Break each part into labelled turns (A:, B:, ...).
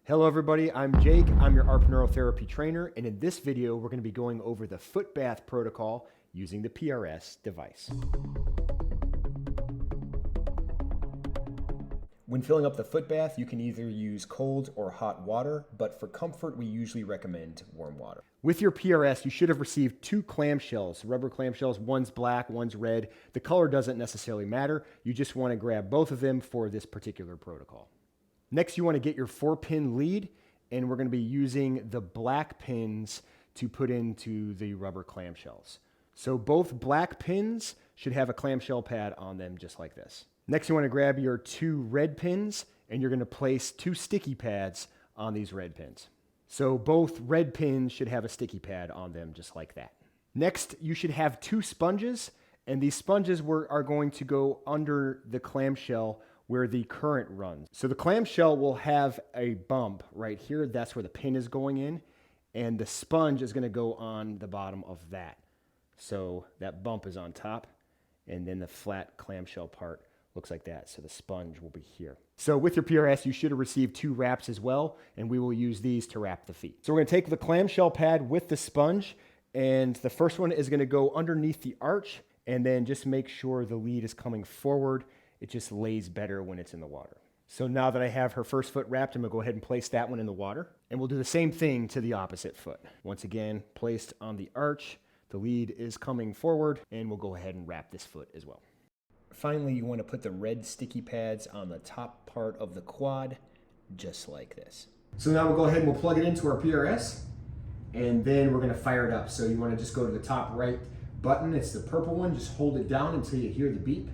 A: Hello everybody, I'm Jake. I'm your ARPneuro Therapy trainer, and in this video we're going to be going over the foot bath protocol using the PRS device. When filling up the foot bath, you can either use cold or hot water, but for comfort we usually recommend warm water. With your PRS, you should have received two clamshells, rubber clamshells. One's black, one's red. The color doesn't necessarily matter. You just want to grab both of them for this particular protocol. Next, you want to get your 4-pin lead, and we're going to be using the black pins to put into the rubber clamshells. So both black pins should have a clamshell pad on them just like this. Next, you want to grab your 2 red pins, and you're going to place 2 sticky pads on these red pins. So both red pins should have a sticky pad on them just like that. Next, you should have 2 sponges, and these sponges are going to go under the clamshell where the current runs. So the clamshell will have a bump right here. That's where the pin is going in, and the sponge is going to go on the bottom of that. So that bump is on top, and then the flat clamshell part looks like that. So the sponge will be here. So with your PRS, you should have received 2 wraps as well, and we will use these to wrap the feet. So we're going to take the clamshell pad with the sponge, and the first one is going to go underneath the arch, and then just make sure the lead is coming forward. It just lays better when it's in the water. So now that I have her first foot wrapped, I'm gonna go ahead and place that one in the water. And we'll do the same thing to the opposite foot. Once again, placed on the arch, the lead is coming forward, and we'll go ahead and wrap this foot as well. Finally, you wanna put the red sticky pads on the top part of the quad, just like this. So now we'll go ahead and we'll plug it into our PRS, and then we're gonna fire it up. So you wanna just go to the top right button, it's the purple one, just hold it down until you hear the beep.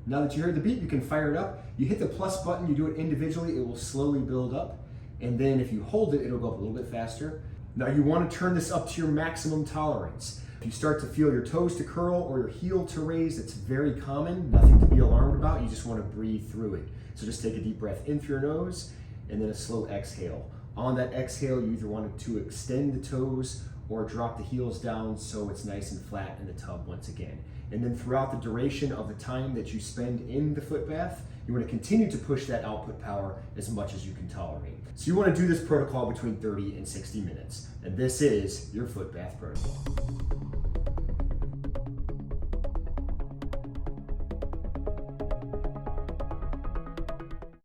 A: Now that you heard the beep, you can fire it up. You hit the plus button, you do it individually, it will slowly build up. And then if you hold it, it'll go up a little bit faster. Now you want to turn this up to your maximum tolerance. If you start to feel your toes to curl or your heel to raise, it's very common, nothing to be alarmed about. You just want to breathe through it. So just take a deep breath in through your nose and then a slow exhale. On that exhale, you either want to extend the toes or drop the heels down so it's nice and flat in the tub once again. And then throughout the duration of the time that you spend in the foot bath, you want to continue to push that output power as much as you can tolerate. So you want to do this protocol between 30 and 60 minutes. And this is your foot bath protocol.